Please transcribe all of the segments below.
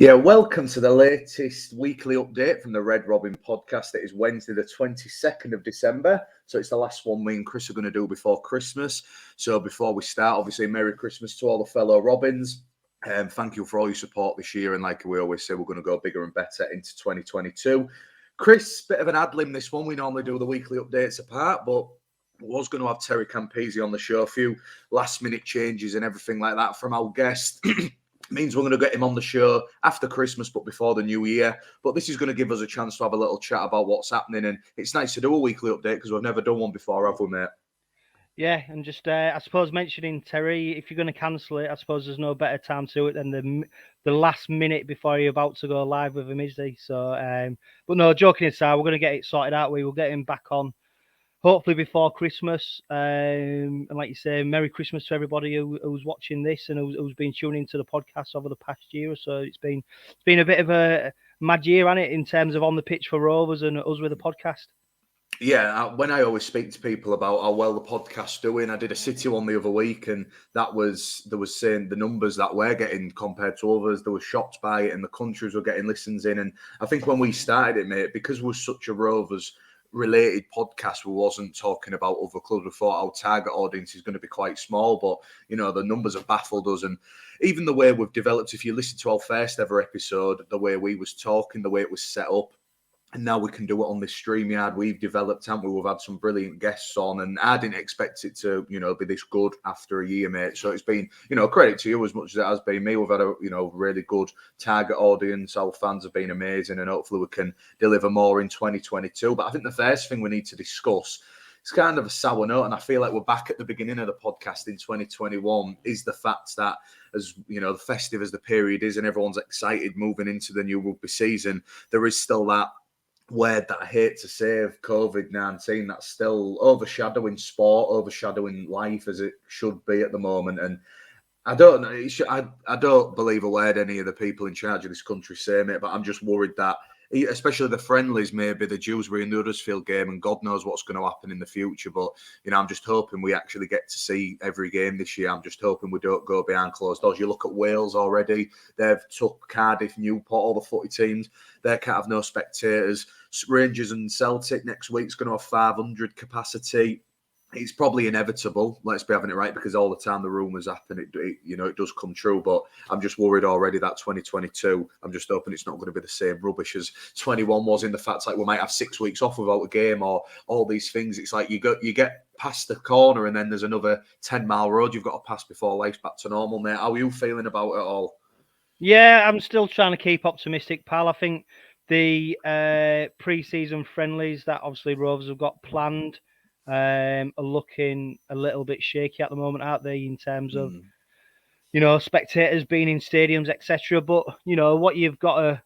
Yeah, welcome to the latest weekly update from the Red Robin podcast. It is Wednesday, the 22nd of December. So it's the last one me and Chris are going to do before Christmas. So before we start, obviously, Merry Christmas to all the fellow Robins. Thank you for all your support this year. And like we always say, we're going to go bigger and better into 2022. Chris, bit of an ad-lib this one. We normally do the weekly updates apart, but was going to have 𝚂𝙾𝙳𝙸𝙰𝙀 on the show. A few last-minute changes and everything like that from our guest. Means we're going to get him on the show after Christmas, but before the new year. But this is going to give us a chance to have a little chat about what's happening. And it's nice to do a weekly update because we've never done one before, have we, mate? Yeah, and just I suppose mentioning Terry, if you're going to cancel it, I suppose there's no better time to do it than the last minute before you're about to go live with him, is he? So, but no, joking aside, we're going to get it sorted out. We will get him back on, hopefully before Christmas. And like you say, Merry Christmas to everybody who's watching this and who's been tuning into the podcast over the past year or so. It's been a bit of a mad year, hasn't it, in terms of on the pitch for Rovers and us with the podcast. Yeah, when I always speak to people about how well the podcast's doing, I did a City one the other week, and there was saying the numbers that we're getting compared to others. They were shocked by it, and the countries were getting listens in. And I think when we started it, mate, because we're such a Rovers related podcast, we wasn't talking about other clubs. We thought our target audience is going to be quite small, but you know the numbers have baffled us, and even the way we've developed. If you listen to our first ever episode, the way we was talking, the way it was set up. And now we can do it on this StreamYard. We've developed, haven't we? We've had some brilliant guests on, and I didn't expect it to, be this good after a year, mate. So it's been, credit to you as much as it has been me. We've had a, really good target audience. Our fans have been amazing, and hopefully we can deliver more in 2022. But I think the first thing we need to discuss, it's kind of a sour note, and I feel like we're back at the beginning of the podcast in 2021, is the fact that as, the festive as the period is and everyone's excited moving into the new rugby season, there is still that word that I hate to say of COVID-19 that's still overshadowing sport, overshadowing life as it should be at the moment. And I don't know. I don't believe a word any of the people in charge of this country say, mate, but I'm just worried that, especially the friendlies, maybe the Dewsbury and the Huddersfield game, and God knows what's going to happen in the future. But, I'm just hoping we actually get to see every game this year. I'm just hoping we don't go behind closed doors. You look at Wales already. They've took Cardiff, Newport, all the footy teams. They can't have no spectators. Rangers and Celtic next week's going to have 500 capacity. It's probably inevitable. Let's be having it right, because all the time the rumours happen, it does come true. But I'm just worried already that 2022, I'm just hoping it's not going to be the same rubbish as 21 was, in the fact like we might have 6 weeks off without a game or all these things. It's like you get past the corner and then there's another 10-mile road you've got to pass before life's back to normal, mate. How are you feeling about it all? Yeah, I'm still trying to keep optimistic, pal. I think the pre-season friendlies that obviously Rovers have got planned are looking a little bit shaky at the moment, aren't they, in terms of spectators being in stadiums, etc. But what you've got to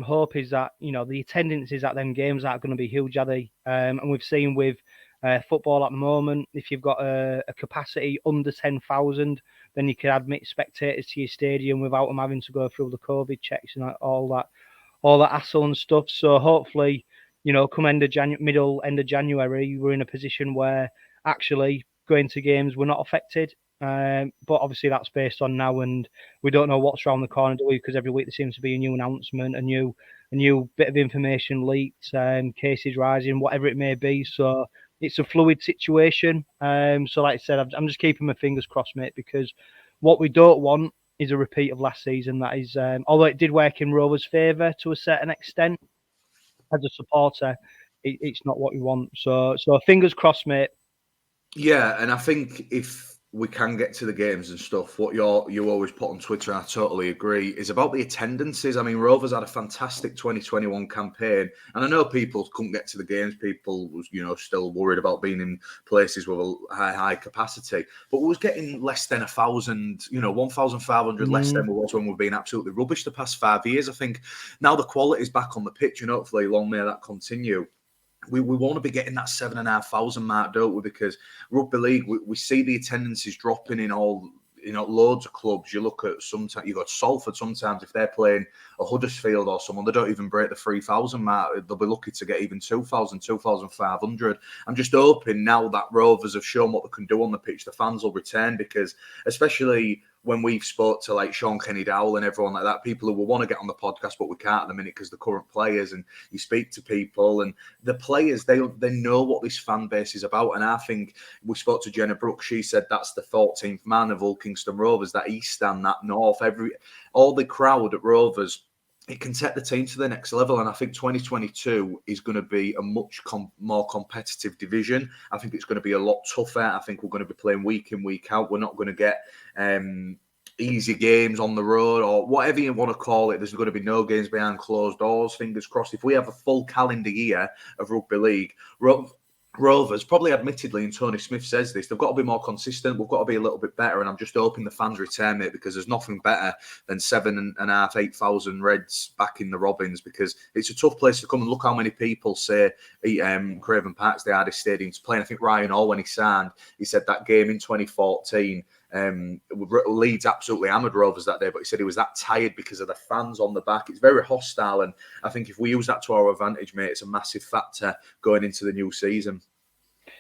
hope is that the attendances at them games are going to be huge, are they? And we've seen with football at the moment, if you've got a capacity under 10,000, then you can admit spectators to your stadium without them having to go through the COVID checks and all that hassle and stuff. So hopefully, come end of January, we're in a position where actually going to games we're not affected. But obviously that's based on now, and we don't know what's around the corner, do we? Because every week there seems to be a new announcement, a new bit of information leaked, cases rising, whatever it may be. So it's a fluid situation. So like I said, I'm just keeping my fingers crossed, mate, because what we don't want is a repeat of last season. That is, although it did work in Rovers' favour to a certain extent, as a supporter, it's not what we want. So fingers crossed, mate. Yeah, and I think if we can get to the games and stuff, what you always put on Twitter, and I totally agree, is about the attendances. I mean, Rovers had a fantastic 2021 campaign, and I know people couldn't get to the games. People was, still worried about being in places with a high capacity, but we was getting less than 1,000, 1,500 less than we was when we've been absolutely rubbish the past 5 years. I think now the quality's back on the pitch, and hopefully long may that continue. We want to be getting that 7,500 mark, don't we? Because rugby league, we see the attendances dropping in all, loads of clubs. You look at sometimes, you got Salford sometimes, if they're playing a Huddersfield or someone, they don't even break the 3,000 mark. They'll be lucky to get even 2,000, 2,500. I'm just hoping now that Rovers have shown what they can do on the pitch, the fans will return, because especially when we've spoke to like 𝚂𝙾𝙲𝙸𝙰 and everyone like that, people who will want to get on the podcast, but we can't at the minute because the current players, and you speak to people and the players, they know what this fan base is about. And I think we spoke to Jenna Brooks. She said that's the 14th man of ` Rovers, that east stand, that north, all the crowd at Rovers. It can take the team to the next level. And I think 2022 is going to be a much more competitive division. I think it's going to be a lot tougher. I think we're going to be playing week in, week out. We're not going to get easy games on the road or whatever you want to call it. There's going to be no games behind closed doors, fingers crossed. If we have a full calendar year of rugby league, Rovers, probably admittedly, and Tony Smith says this, they've got to be more consistent. We've got to be a little bit better. And I'm just hoping the fans return, mate, because there's nothing better than 7,500, 8,000 Reds back in the Robins, because it's a tough place to come. And look how many people say 𝚂𝙾𝙲𝙸𝙾𝙳, the hardest stadium to play. And I think Ryan Hall, when he signed, he said that game in 2014, Leeds absolutely hammered Rovers that day, but he said he was that tired because of the fans on the back. It's very hostile, and I think if we use that to our advantage, mate, it's a massive factor going into the new season.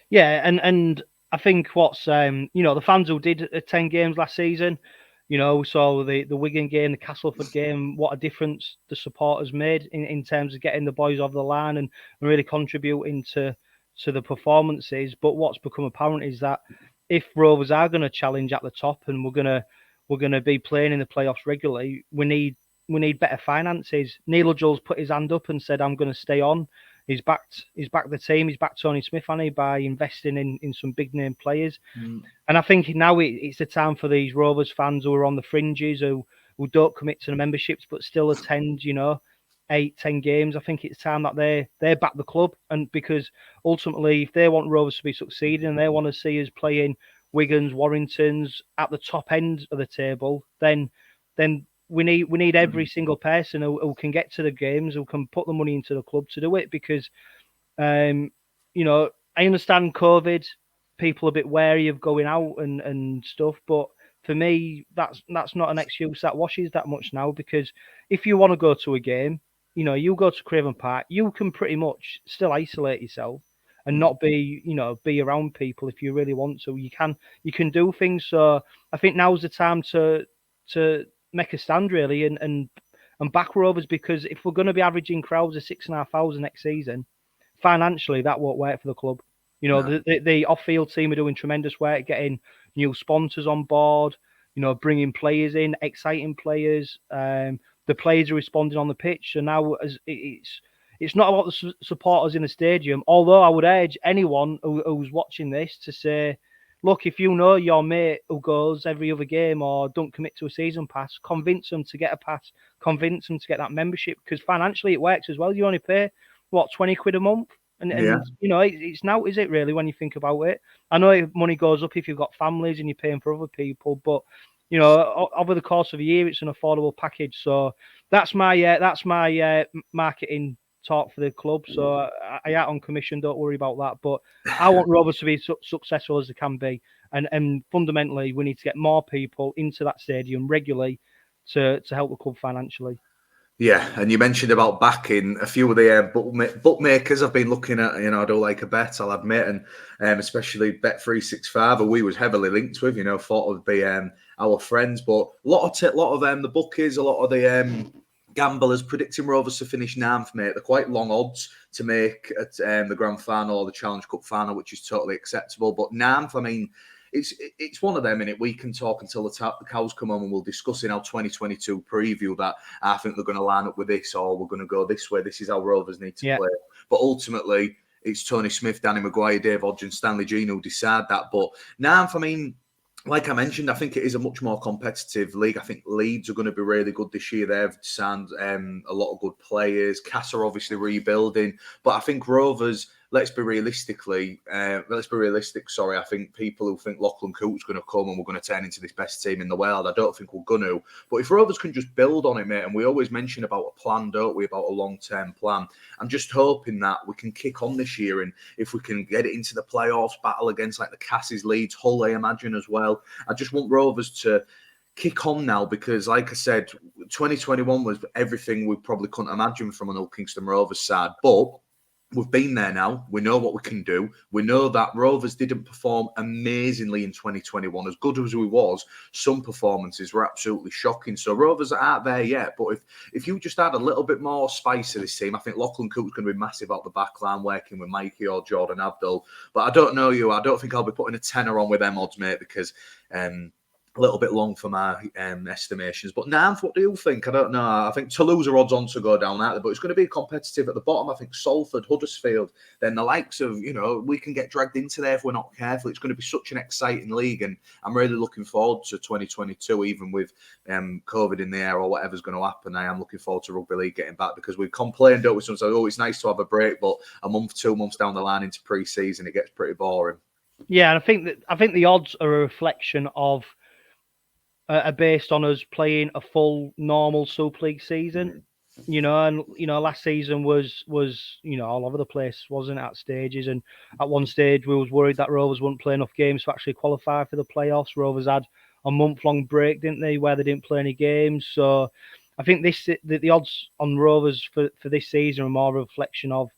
Yeah, and I think what's the fans who did attend games last season, we saw the Wigan game, the Castleford game, what a difference the supporters made in terms of getting the boys over the line and really contributing to the performances. But what's become apparent is that if Rovers are going to challenge at the top and we're going to be playing in the playoffs regularly, we need better finances. Neil Jules put his hand up and said, "I'm going to stay on." He's backed the team. He's backed Tony Smith, hasn't he, by investing in some big name players. And I think now it's the time for these Rovers fans who are on the fringes, who don't commit to the memberships but still attend, 8-10 games. I think it's time that they back the club, and because ultimately, if they want Rovers to be succeeding and they want to see us playing Wigans, Warringtons at the top end of the table, then we need every single person who can get to the games, who can put the money into the club to do it. Because I understand COVID, people are a bit wary of going out and stuff, but for me, that's not an excuse that washes that much now. Because if you want to go to a game, you go to Craven Park, you can pretty much still isolate yourself and not be around people if you really want to. You can do things. So I think now's the time to make a stand really and back Rovers, because if we're going to be averaging crowds of 6,500 next season, financially that won't work for the club. No. The off-field team are doing tremendous work, getting new sponsors on board, bringing players in, exciting players. The players are responding on the pitch. So now it's not about the supporters in the stadium, although I would urge anyone who's watching this to say, look, if you know your mate who goes every other game or don't commit to a season pass, convince them to get a pass, convince them to get that membership, because financially it works as well. You only pay, 20 quid a month? And it's now, is it really, when you think about it? I know money goes up if you've got families and you're paying for other people, but over the course of a year, it's an affordable package. So that's my marketing talk for the club. So I out on commission, don't worry about that. But I want Rovers to be successful as they can be, and fundamentally, we need to get more people into that stadium regularly to help the club financially. Yeah, and you mentioned about backing a few of the bookmakers I've been looking at. I do like a bet, I'll admit, and especially Bet365, who we was heavily linked with. Thought would be our friends, but a lot of the bookies, a lot of the gamblers predicting Rovers to finish 9th, mate. They're quite long odds to make at the Grand Final or the Challenge Cup Final, which is totally acceptable. But 9th, I mean, it's one of them, innit? We can talk until the cows come home, and we'll discuss in our 2022 preview that I think they're going to line up with this, or we're going to go this way. This is how Rovers need to play. But ultimately, it's Tony Smith, Danny Maguire, Dave Hodge and Stanley Jean who decide that. But 9th, I mean, like I mentioned, I think it is a much more competitive league. I think Leeds are going to be really good this year. They've signed a lot of good players. Cass are obviously rebuilding. But I think Rovers, let's be realistic. Sorry, I think people who think 𝚂𝙾𝙲𝙀 is going to come and we're going to turn into this best team in the world, I don't think we're going to. But if Rovers can just build on it, mate, and we always mention about a plan, don't we, about a long-term plan. I'm just hoping that we can kick on this year, and if we can get it into the playoffs, battle against like the Casses, Leeds, Hull, I imagine as well. I just want Rovers to kick on now, because like I said, 2021 was everything we probably couldn't imagine from an 𝚂𝙾𝙲𝙀 Rovers side. But we've been there now. We know what we can do. We know that Rovers didn't perform amazingly in 2021. As good as we was, some performances were absolutely shocking. So Rovers aren't there yet. But if you just add a little bit more spice to this team, I think 𝚂𝙾𝙲𝙸𝙾's going to be massive out the back line, working with Mikey or Jordan Abdul. But I don't know you. I don't think I'll be putting a tenner on with them odds, mate, because a little bit long for my estimations. But Nanth, what do you think? I don't know. I think Toulouse are odds on to go down out there, but it's going to be competitive at the bottom. I think Salford, Huddersfield, then the likes of, we can get dragged into there if we're not careful. It's going to be such an exciting league, and I'm really looking forward to 2022, even with COVID in the air or whatever's going to happen. I am looking forward to rugby league getting back, because we complained, don't we, sometimes, it's nice to have a break, but a month, 2 months down the line into pre-season, it gets pretty boring. Yeah, and I think the odds are a reflection of are based on us playing a full normal Super League season, and last season was all over the place, wasn't it, at stages, and at one stage we was worried that Rovers wouldn't play enough games to actually qualify for the playoffs. Rovers had a month-long break, didn't they, where they didn't play any games. So I think the odds on Rovers for this season are more a reflection of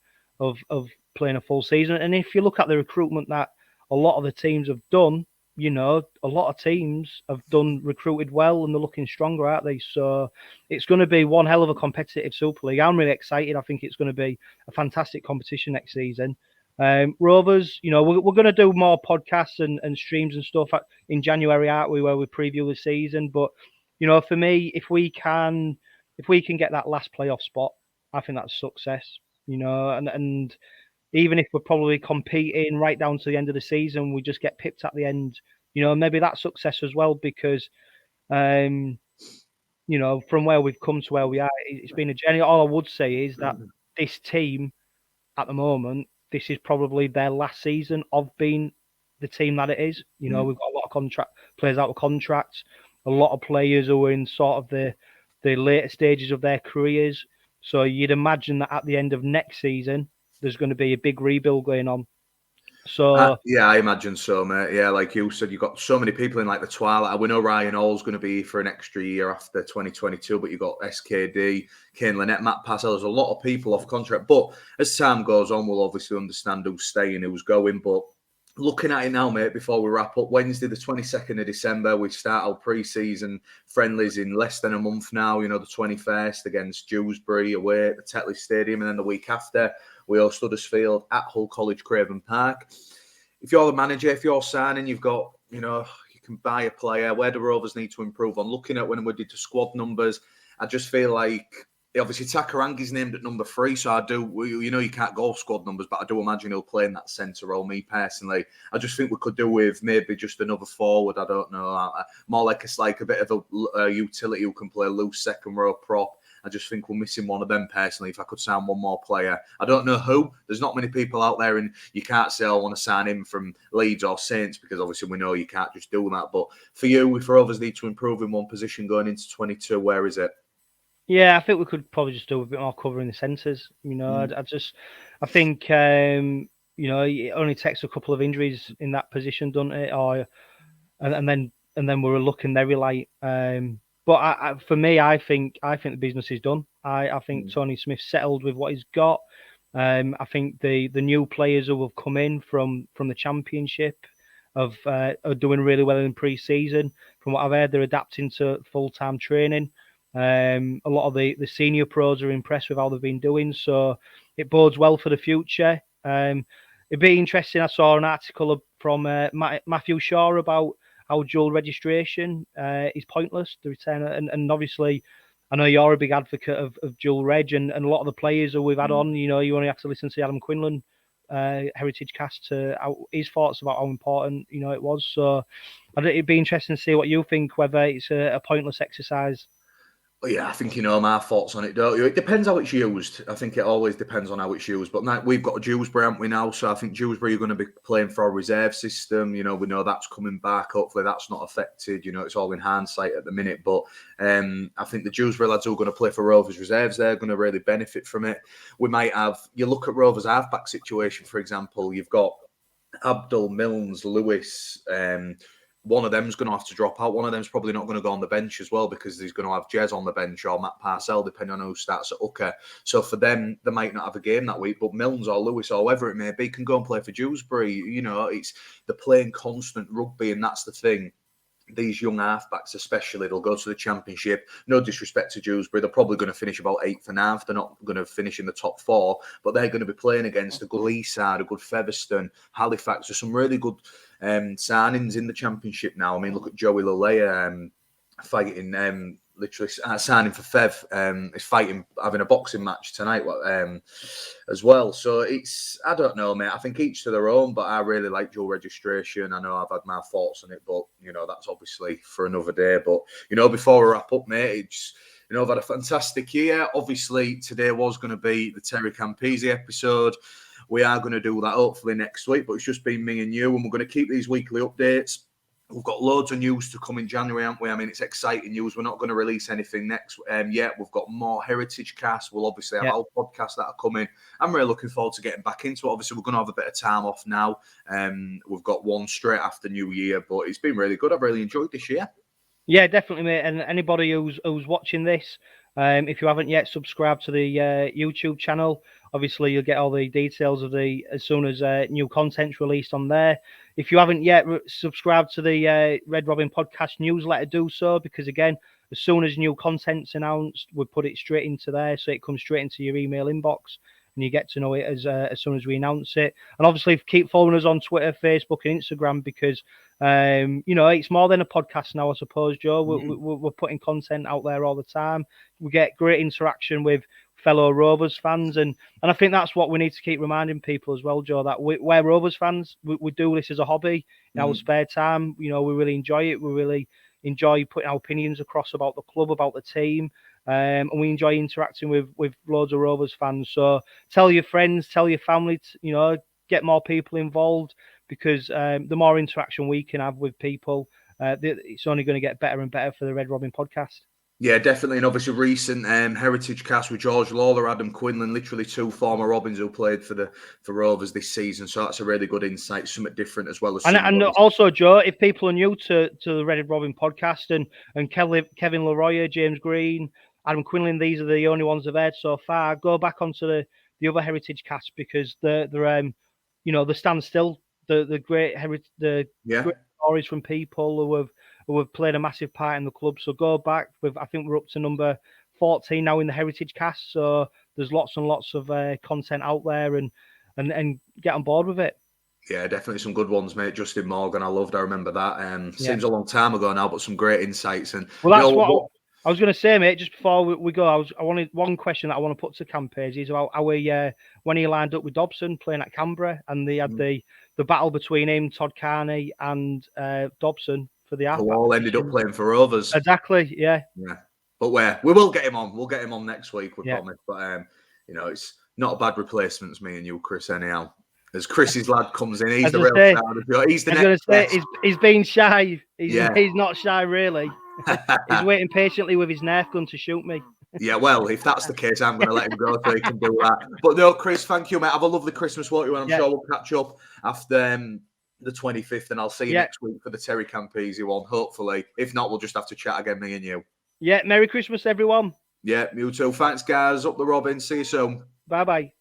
playing a full season. And if you look at the recruitment that a lot of the teams have done, a lot of teams have recruited well, and they're looking stronger, aren't they? So it's going to be one hell of a competitive Super League. I'm really excited. I think it's going to be a fantastic competition next season. Rovers, we're going to do more podcasts and streams and stuff in January, aren't we, where we preview the season. But for me, if we can get that last playoff spot, I think that's success. And even if we're probably competing right down to the end of the season, we just get pipped at the end. Maybe that's success as well, because, from where we've come to where we are, it's been a journey. All I would say is that this team, at the moment, this is probably their last season of being the team that it is. We've got a lot of players out of contracts, a lot of players who are in sort of the later stages of their careers. So you'd imagine that at the end of next season, there's going to be a big rebuild going on. So yeah, I imagine so, mate. Yeah, like you said, you've got so many people in like the twilight. We know Ryan Hall's going to be for an extra year after 2022, but you've got SKD, 𝚂𝙾𝙲𝙸𝙰𝙀, Matt Passell. There's a lot of people off contract. But as time goes on, we'll obviously understand who's staying, who's going. But looking at it now, mate, before we wrap up, Wednesday, the 22nd of December, we start our pre-season friendlies in less than a month now. The 21st against Dewsbury away at the Tetley Stadium, and then the week after, we host Huddersfield at Hull College Craven Park. If you're the manager, if you're signing, you've got, you can buy a player. Where do Rovers need to improve on? Looking at when we did the squad numbers, I just feel like, obviously, 𝚂𝙾𝙲𝙀 named at number 3, so I do, you can't go squad numbers, but I do imagine he'll play in that centre role. Me personally, I just think we could do with maybe just another forward. I don't know, more like a bit of a utility who can play a loose second row prop. I just think we're missing one of them personally. If I could sign one more player, I don't know who. There's not many people out there, and you can't say I want to sign him from Leeds or Saints, because obviously we know you can't just do that. But for you, if Rovers need to improve in one position going into 22, where is it? Yeah, I think we could probably just do a bit more covering the centres. I think it only takes a couple of injuries in that position, doesn't it? And then we're looking very light. But for me, I think the business is done. I think Tony Smith's settled with what he's got. I think the new players who have come in from the Championship are doing really well in pre-season. From what I've heard, they're adapting to full-time training. A lot of the senior pros are impressed with how they've been doing, so it bodes well for the future. It'd be interesting. I saw an article from Matthew Shaw about how dual registration is pointless, the return, and obviously I know you're a big advocate of dual reg, and a lot of the players who we've had on, you only have to listen to Adam Quinlan Heritage Cast to his thoughts about how important it was. So it'd be interesting to see what you think, whether it's a pointless exercise. Well, yeah, I think you know my thoughts on it, don't you? It depends how it's used. I think it always depends on how it's used. But now we've got a Dewsbury, haven't we, now? So I think Dewsbury are going to be playing for a reserve system. We know that's coming back. Hopefully that's not affected. It's all in hindsight at the minute. But I think the Dewsbury lads who are going to play for Rovers reserves, they're going to really benefit from it. We might have, you look at Rovers halfback situation, for example, you've got Abdul, Milnes, Lewis, one of them's going to have to drop out. One of them's probably not going to go on the bench as well, because he's going to have Jez on the bench or Matt Parcell, depending on who starts at hooker. So for them, they might not have a game that week, but Milnes or Lewis or whoever it may be can go and play for Dewsbury. You know, they're playing constant rugby, and that's the thing. These young halfbacks especially, they'll go to the Championship. No disrespect to Dewsbury, they're probably going to finish about 8th and 9th. They're not going to finish in the top 4, but they're going to be playing against a good lee-side, a good Featherstone, Halifax. There's some really good signings in the Championship now. I mean, look at Joey Lalea fighting, literally signing for Fev. He's fighting, having a boxing match tonight as well. So I don't know, mate. I think each to their own, but I really like dual registration. I know I've had my thoughts on it, but, you know, that's obviously for another day. But, you know, before we wrap up, mate, I've had a fantastic year. Obviously, today was going to be the 𝚂𝙾𝙳𝙸𝙾 episode. We are going to do that hopefully next week, but it's just been me and you, and we're going to keep these weekly updates. We've got loads of news to come in January, haven't we? I mean, it's exciting news. We're not going to release anything next yet. We've got more heritage casts. We'll obviously have our podcasts that are coming. I'm really looking forward to getting back into it. Obviously, we're going to have a bit of time off now. We've got one straight after New Year, but it's been really good. I've really enjoyed this year. Yeah, definitely, mate. And anybody who's watching this, if you haven't yet subscribed to the YouTube channel, obviously you'll get all the details of as soon as new content's released on there. If you haven't yet subscribed to the Red Robin podcast newsletter, do so, because again, as soon as new content's announced, we put it straight into there, so it comes straight into your email inbox, and you get to know it as soon as we announce it. And obviously, keep following us on Twitter, Facebook, and Instagram, because you know, it's more than a podcast now, I suppose, Joe. We're putting content out there all the time. We get great interaction with fellow Rovers fans, and I think that's what we need to keep reminding people as well, Joe, that we're Rovers fans. We do this as a hobby in our spare time. You know, we really enjoy it. We really enjoy putting our opinions across about the club, about the team, and we enjoy interacting with loads of Rovers fans. So tell your friends, tell your family, you know, get more people involved, because the more interaction we can have with people, it's only going to get better and better for the Red Robin podcast. Yeah, definitely. And obviously recent heritage cast with George Lawler, Adam Quinlan, literally 2 former Robins who played for Rovers this season. So that's a really good insight, something different as well. And also, Joe, if people are new to the Red Robin podcast, and Kevin Leroy, James Green, Adam Quinlan, these are the only ones I've heard so far, go back onto the other heritage cast, because they're you know, the standstill, the great great stories from people who have played a massive part in the club. So go back I think we're up to number 14 now in the heritage cast. So there's lots and lots of content out there, and get on board with it. Yeah, definitely some good ones, mate. Justin Morgan, I remember that. Seems a long time ago now, but some great insights. And well, that's what I was going to say, mate. Just before we go, I wanted one question that I want to put to 𝚂𝙾𝙳𝙸𝙾 is about when he lined up with Dobson playing at Canberra, and they had the battle between him, 𝚁 and Dobson for the halfback. Who all ended up playing for Rovers. Exactly, yeah. But we will get him on. We'll get him on next week, we promise. But you know, it's not a bad replacement, me and you, Chris, anyhow. As Chris's lad comes in, he's the real star. He's the next best. He's being shy. He's not shy, really. He's waiting patiently with his Nerf gun to shoot me. Yeah, well, if that's the case, I'm going to let him go so he can do that. But no, Chris, thank you, mate. Have a lovely Christmas, won't you? And I'm sure we'll catch up after the 25th, and I'll see you next week for the 𝚂𝙾𝙳𝙸𝙾 one, hopefully. If not, we'll just have to chat again, me and you. Yeah, Merry Christmas, everyone. Yeah, you too. Thanks, guys. Up the Robin. See you soon. Bye-bye.